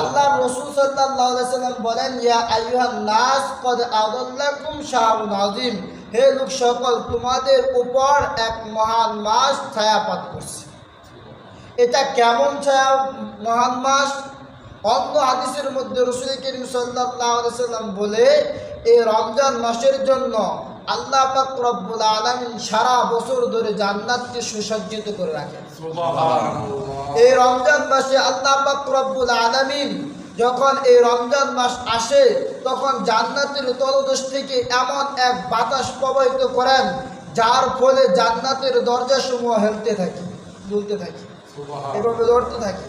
আল্লাহর রাসূল সাল্লাল্লাহু আলাইহি ওয়াসাল্লাম বলেন, ইয়া আইয়ুহান নাস ক্বাদ আযাল্লাকুম শাহরুন আযীম, হে লোক সকল, তোমাদের উপর এক মহান মাস ছায়াপাত করছে। এটা কেমন ছায়া মহান মাস? অন্য হাদিসের মধ্যে রাসূল করিম সাল্লাল্লাহু আলাইহি ওয়াসাল্লাম বলে, এই রমজান মাসের জন্য আল্লাহ পাক রব্বুল আলামিন সারা বছর ধরে জান্নাতকে সুসজ্জিত করে রাখেন। সুবহানাল্লাহ। এই রমজান মাসে আল্লাহ পাক রব্বুল আলামিন যখন এই রমজান মাস আসে, তখন জান্নাতের তলদেশ থেকে এমন এক বাতাস প্রবাহিত করেন, যার ফলে জান্নাতের দরজাসমূহ হেলতে থাকে, দুলতে থাকে, এভাবে লড়তে থাকে।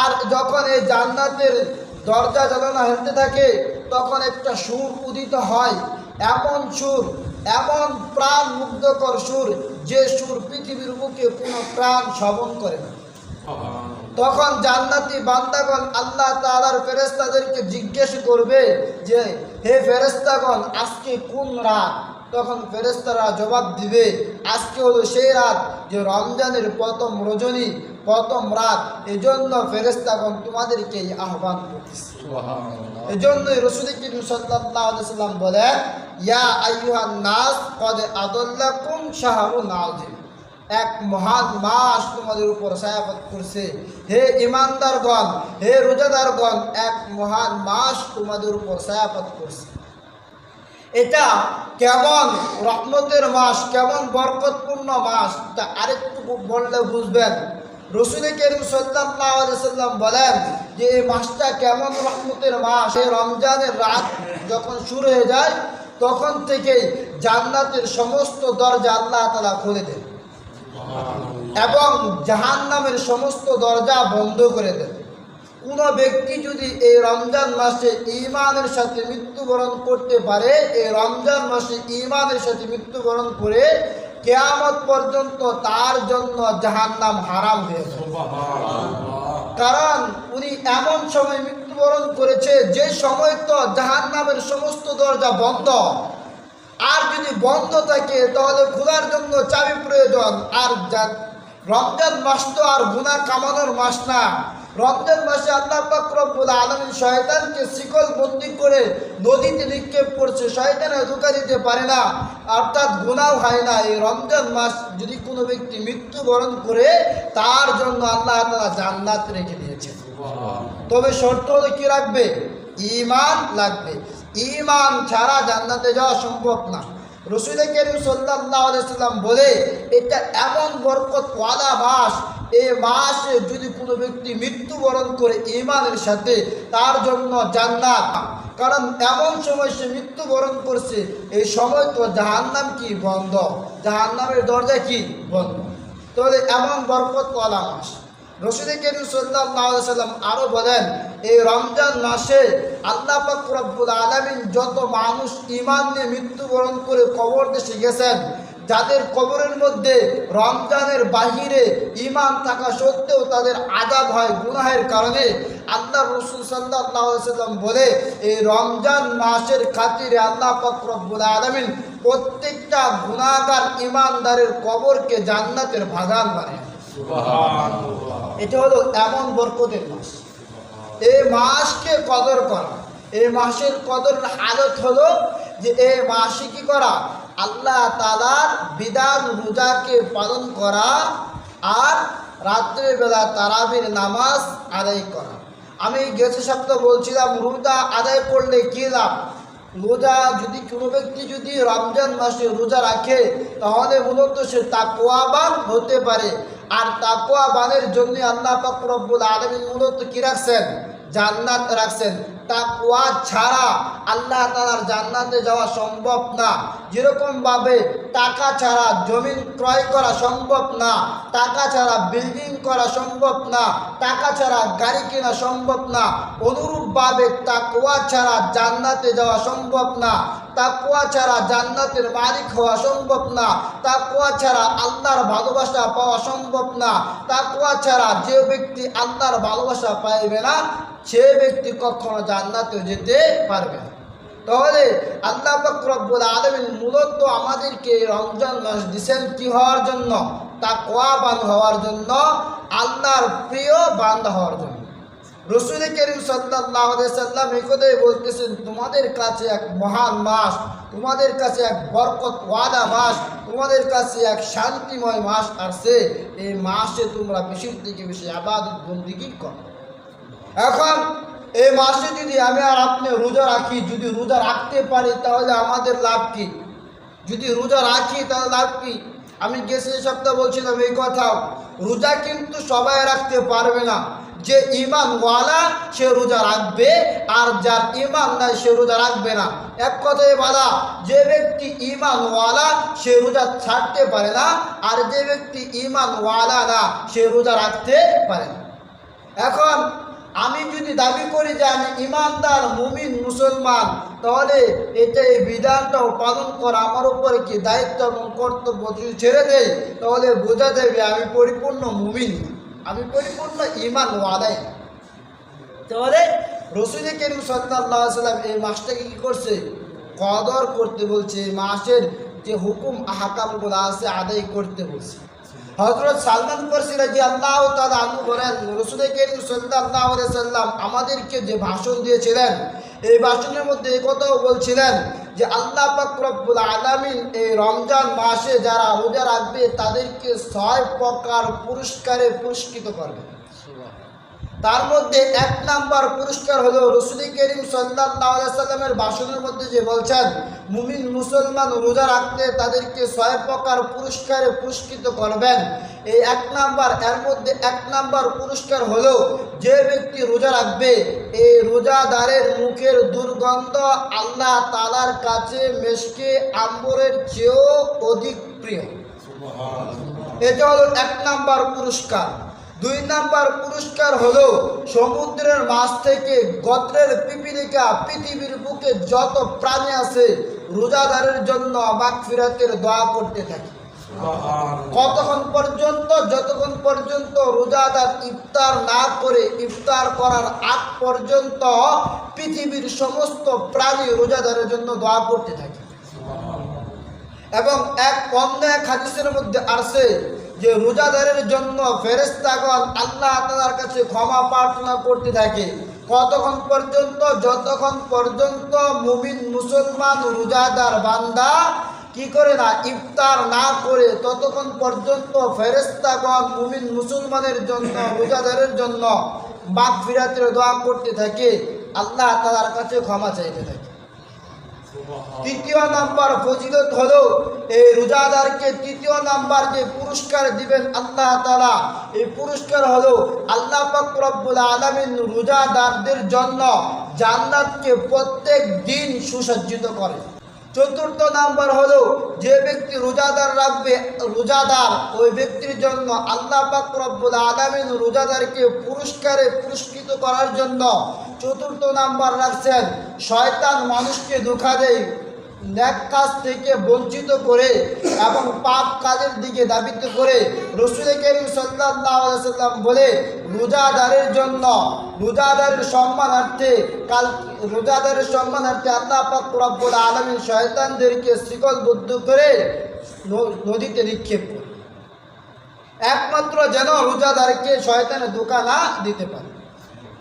আর যখন এই জান্নাতের দরজা জানালা হেলতে থাকে, তখন একটা সুর উদিত হয়, এমন সুর, এমন প্রাণ মুগ্ধকর সুর, যে সুর পৃথিবীর বুকে কোনো প্রাণ শ্রবণ করে না। তখন জান্নাতি বান্দাগণ আল্লাহ তাআলার ফেরেশতাদেরকে জিজ্ঞেস করবে যে, হে ফেরেশতাগণ, আজকে কোন রাত? তখন ফেরেশতারা জবাব দিবে, আজকে হলো সেই রাত যে রমজানের প্রথম রজনী, প্রথম রাত। এজন্য ফেরেশতাগণ তোমাদেরকে আহ্বান করতেছে। এজন্যই রাসূল করিম সাল্লাল্লাহু আলাইহি ওয়াসাল্লাম বলেন, ইয়া আইয়ুহান নাস ক্বাদ আযাল্লাকুম শাহরুন আযীম, এক মহান মাস তোমাদের উপর ছায়াপাত করছে। হে ঈমানদারগণ, হে রোজাদারগণ, এক মহান মাস তোমাদের উপর ছায়াপাত করছে। এটা কেমন রহমতের মাস, কেমন বরকতপূর্ণ মাস, তা আরেকটু বললে বুঝবেন। রাসূল করিম সাল্লাল্লাহু আলাইহি ওয়াসাল্লাম বলেন যে এই মাসটা কেমন রহমতের মাস। এই রমজানের রাত যখন শুরু হয়ে যায়, তখন থেকেই জান্নাতের সমস্ত দরজা আল্লাহ তাআলা খুলে দেন এবং জাহান্নামের সমস্ত দরজা বন্ধ করে দেন। কোনো ব্যক্তি যদি এই রমজান মাসে ঈমানের সাথে মৃত্যুবরণ করতে পারে, এই রমজান মাসে ঈমানের সাথে মৃত্যুবরণ করে কিয়ামত পর্যন্ত তার জন্য জাহান্নাম হারাম হয়ে যাবে। কারণ উনি এমন সময় মৃত্যুবরণ করেছে যে সময় তো জাহান্নামের সমস্ত দরজা বন্ধ। আর যদি বন্ধ থাকে তাহলে খোলার জন্য চাবি প্রয়োজন। আর রমজান মাস তো আর গুনাহ কামানোর মাস না। রমজান মাসে আল্লাহ পাক রব্বুল আলামিন শয়তানকে শিকল বন্দী করে নদীতে নিক্ষেপ করছে, শয়তানে ধোঁকা দিতে পারে না, অর্থাৎ গুনাহ হয় না। এই রমজান মাস যদি কোনো ব্যক্তি মৃত্যুবরণ করে, তার জন্য আল্লাহ তাআলা জান্নাত রেখে দিয়েছেন। তবে শর্ত হলো কি রাখবে? ঈমান লাগবে। ঈমান ছাড়া জান্নাতে যাওয়া সম্ভব না। রাসূল করিম সাল্লাল্লাহু আলাইহি ওয়াসাল্লাম বলে, এটা এমন বরকতওয়ালা মাস, এই মাসে যদি কোনো ব্যক্তি মৃত্যুবরণ করে ঈমানের সাথে, তার জন্য জান্নাত। কারণ এমন সময় সে মৃত্যুবরণ করছে, এই সময় তো জাহান্নাম কি বন্ধ, জাহান্নামের দরজা কি বন্ধ। তাহলে এমন বরকতওয়ালা মাস। রাসূল করিম সাল্লাল্লাহু আলাইহি ওয়াসাল্লাম আরো বলেন, এই রমজান মাসে আল্লাহ পাক রব্বুল আলামিন যত মানুষ ঈমান নিয়ে মৃত্যুবরণ করে কবর দেশে গেছেন, যাদের কবরের মধ্যে রমজানের বাহিরে ঈমান থাকা সত্ত্বেও তাদের আযাব হয় গুনাহের কারণে, আল্লাহর রাসূল সাল্লাল্লাহু আলাইহি ওয়াসাল্লাম বলে, এই রমজান মাসের খাতিরে আল্লাহ পাক রব্বুল আলামিন প্রত্যেকটা গুনাহগার ঈমানদারের কবরকে জান্নাতের বাগান বানায়। সুবহানাল্লাহ। এটা হলো এমন বরকতের মাস। এই মাসকে কদর করা, এই মাসের কদর হালত হলো যে এই মাসে কি করা? আল্লাহ তাআলার বিধান রোজাকে পালন করা আর রাত্রের বেলা তারাবির নামাজ আদায় করা। আমি গেছে সপ্তাহ বলছিলাম, রোজা আদায় করলে কী লাভ? রোজা যদি কোনো ব্যক্তি যদি রমজান মাসে রোজা রাখে, তাহলে মূলত সে তাকওয়াবান হতে পারে। আর তাকওয়াবানের জন্য আল্লাহ পাক রব্বুল আলামিন মূলত কি রাখছেন? জান্নাত রাখছেন। তাকওয়া ছাড়া আল্লাহ তাআলার জান্নাতে যাওয়া সম্ভব না। যেরকমভাবে টাকা ছাড়া জমিন ক্রয় করা সম্ভব না, টাকা ছাড়া বিল্ডিং করা সম্ভব না, টাকা ছাড়া গাড়ি কেনা সম্ভব না, অনুরূপভাবে তাকওয়া ছাড়া জান্নাতে যাওয়া সম্ভব না। তাকওয়া ছাড়া জান্নাতের মালিক হওয়া সম্ভব না। তাকওয়া ছাড়া আল্লাহর ভালোবাসা পাওয়া সম্ভব না। তাকওয়া ছাড়া যে ব্যক্তি আল্লাহর ভালোবাসা পাইবে না, সে ব্যক্তি কখনো জান্নাতে যেতে পারবে না। তাহলে আল্লাহ পাক রব্বুল আলামিন মূলত আমাদেরকে রমজান মাস দিয়েছেন কি হওয়ার জন্য? তাকওয়াবান হওয়ার জন্য, আল্লাহর প্রিয় বান্দা হওয়ার জন্য। রসুল করিম সাল্লাল্লাহু আলাইহি সাল্লাম এই কথাই বলতেছেন, তোমাদের কাছে এক মহান মাস, তোমাদের কাছে এক বরকতওয়ালা মাস, তোমাদের কাছে এক শান্তিময় মাস আসছে। এই মাসে তোমরা বেশি থেকে বেশি ইবাদত বন্দেগী করো। এখন এই মাসে যদি আমি আর আপনি রোজা রাখি, যদি রোজা রাখতে পারি তাহলে আমাদের লাভ কি? যদি রোজা রাখি তাহলে লাভ কি? আমি গেছে সপ্তাহ বলছিলাম এই কথাও, রোজা কিন্তু সবাই রাখতে পারবে না। যে ঈমানওয়ালা সে রোজা রাখবে, আর যার ঈমান নাই সে রোজা রাখবে না। এক কথায় বলা, যে ব্যক্তি ঈমানওয়ালা সে রোজা ছাড়তে পারে না, আর যে ব্যক্তি ঈমানওয়ালা না সে রোজা রাখতে পারে না। এখন আমি যদি দাবি করি যে আমি ইমানদার মুমিন মুসলমান, তাহলে এটা এই বিধানটাও পালন করা আমার উপরে কি দায়িত্ব এবং কর্তব্য। যদি ছেড়ে দেয় তাহলে বোঝা যাবে আমি পরিপূর্ণ মুমিন, আমি পরিপূর্ণ ঈমানওয়ালাই। তাহলে রাসূল করিম সাল্লাল্লাহু আলাইহি ওয়াসাল্লাম এই মাসটাকে কি করছে? কদর করতে বলছে, এই মাসের যে হুকুম আহকামগুলো আছে আদায় করতে বলছে। হযরত সালমান ফারসি রাদিয়াল্লাহু তাআলা আনহু বলেন, রাসূল করিম সাল্লাল্লাহু আলাইহি ওয়াসাল্লাম আমাদেরকে যে ভাষণ দিয়েছিলেন, এই ভাষণের মধ্যে এই কথাও বলছিলেন যে আল্লাহ পাক রব্বুল আলামিন এই রমজান মাসে যারা রোজা রাখবে তাদেরকে 6 প্রকার পুরস্কারে পুরস্কৃত করবে। তার মধ্যে 1 নাম্বার পুরস্কার হলো রাসূল করিম সাল্লাল্লাহু আলাইহি ওয়াসাল্লামের ভাষণের মধ্যে যে বলছেন, মুমিন মুসলমান রোজা রাখতে তাদেরকে 6 প্রকার পুরস্কারে পুরস্কৃত করবেন। এই 1 নাম্বার, এর মধ্যে 1 নাম্বার পুরস্কার হলো যে ব্যক্তি রোজা রাখবে, এই রোজাদারের মুখের দুর্গন্ধ আল্লাহ তাআলার কাছে মেশকে আম্বরের চেয়েও অধিক প্রিয়। এটা হলো 1 নাম্বার পুরস্কার। 2 নাম্বার পুরস্কার হলো সমুদ্রের মাছ থেকে গোত্রের পিপিলিকা পৃথিবীর বুকে যত প্রাণী আছে রোজাদারের জন্য মাগফিরাতের দোয়া করতে থাকে। কতক্ষণ পর্যন্ত? যতক্ষণ পর্যন্ত রোজাদার ইফতার না করে, ইফতার করার আগ পর্যন্ত পৃথিবীর সমস্ত প্রাণী রোজাদারের জন্য দোয়া করতে থাকে। এবং অন্য এক হাদিসের মধ্যে আসে যে রোজাদারের জন্য ফেরেশতাগণ আল্লাহ তাআলার কাছে ক্ষমা প্রার্থনা করতে থাকে। কতক্ষণ পর্যন্ত? যতক্ষণ পর্যন্ত মুমিন মুসলমান রোজাদার বান্দা কি করে না, ইফতার না করে, ততক্ষণ পর্যন্ত ফেরেশতাগণ মুমিন মুসলমানের জন্য, রোজাদারের জন্য মাগফিরাতের দোয়া করতে থাকে, আল্লাহ তাআলার কাছে ক্ষমা চাইতে থাকে। 3 নাম্বার ফজিলত হলো এই রোজাদারকে 3 নাম্বার যে পুরস্কার দিবেন আল্লাহ তাআলা, এই পুরস্কার হলো আল্লাহ পাক রব্বুল আলামিন রোজাদারদের জন্য জান্নাতকে প্রত্যেক দিন সুসজ্জিত করে। 4 নাম্বার হলো যে ব্যক্তি রোজাদার রাখবে, রোজাদার ওই ব্যক্তির জন্য আল্লাহ পাক রব্বুল আলামিন রোজাদারকে পুরস্কারে পুরস্কৃত করার জন্য 4 নাম্বার রাখছেন, শয়তান মানুষকে ধোঁকা দেয়, নেক কাজ থেকে বঞ্চিত করে এবং পাপ কাজের দিকে ধাবিত করে। রাসূল করিম সাল্লাল্লাহু আলাইহি ওয়াসাল্লাম বলে, রোজাদারের জন্য, রোজাদারের সম্মানার্থে আল্লাহ পাক রব্বুল আলামিন শয়তানদেরকে শিকলবদ্ধ করে নদীতে নিক্ষেপ করে, একমাত্র যেন রোজাদারকে শয়তানে ধোঁকা না দিতে পারে।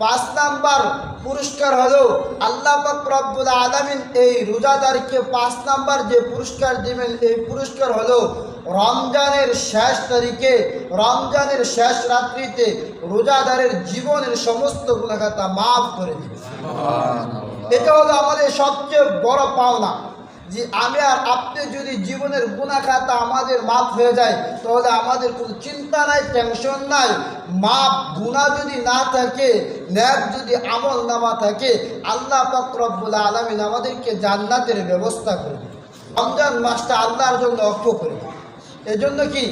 5 নাম্বার পুরস্কার হলো আল্লাহ পাক রব্বুল আলামিন এই রোজাদারকে 5 নাম্বার যে পুরস্কার দিবেন, এই পুরস্কার হলো রমজানের শেষ তারিখে, রমজানের শেষ রাত্রিতে রোজাদারের জীবনের সমস্ত গুনাহখাতা মাফ করে দিবে। এটা হলো আমাদের সবচেয়ে বড় পাওনা, যে আমি আর আপনি যদি জীবনের গুনাহখাতা আমাদের মাফ হয়ে যায় তাহলে আমাদের কোনো চিন্তা নাই, টেনশন নাই। মাফ গুনাহ যদি না থাকে, নেক যদি আমল নামা থাকে, আল্লাহ পাক রব্বুল আলামিন আমাদেরকে জান্নাতের ব্যবস্থা করে দেবে। রমজান মাসটা আল্লাহর জন্য অক্ষ করে দেবে। এজন্য কি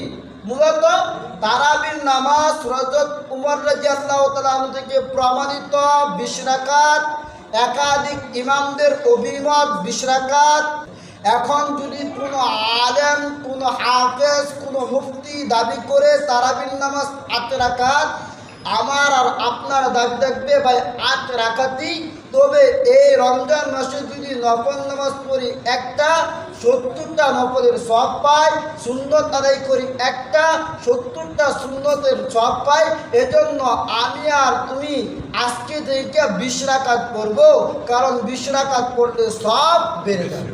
মূলত তারাবির নামাজ হযরত উমর রাদিয়াল্লাহু তাআলা আনহু থেকে প্রমাণিত 20 রাকাত, একাধিক ইমামদের অভিমত 20 রাকাত। এখন যদি কোনো আলেম, কোনো হাফেজ, কোনো মুফতি দাবি করে তারাবির নামাজ 8 রাকাত, আমার আর আপনার দাবি থাকবে ভাই 8 রাকাতই। তবে এই রমজান মাসে যদি নফল নামাজ পড়ি একটা, 70টা নফলের সওয়াব পাই, সুন্নত আদায় করি একটা, 70টা সুন্নতের সওয়াব পাই। এজন্য আমি আর তুমি আজকে থেকে 20 রাকাত পড়বো, কারণ 20 রাকাত পড়লে সওয়াব বেড়ে যাবে।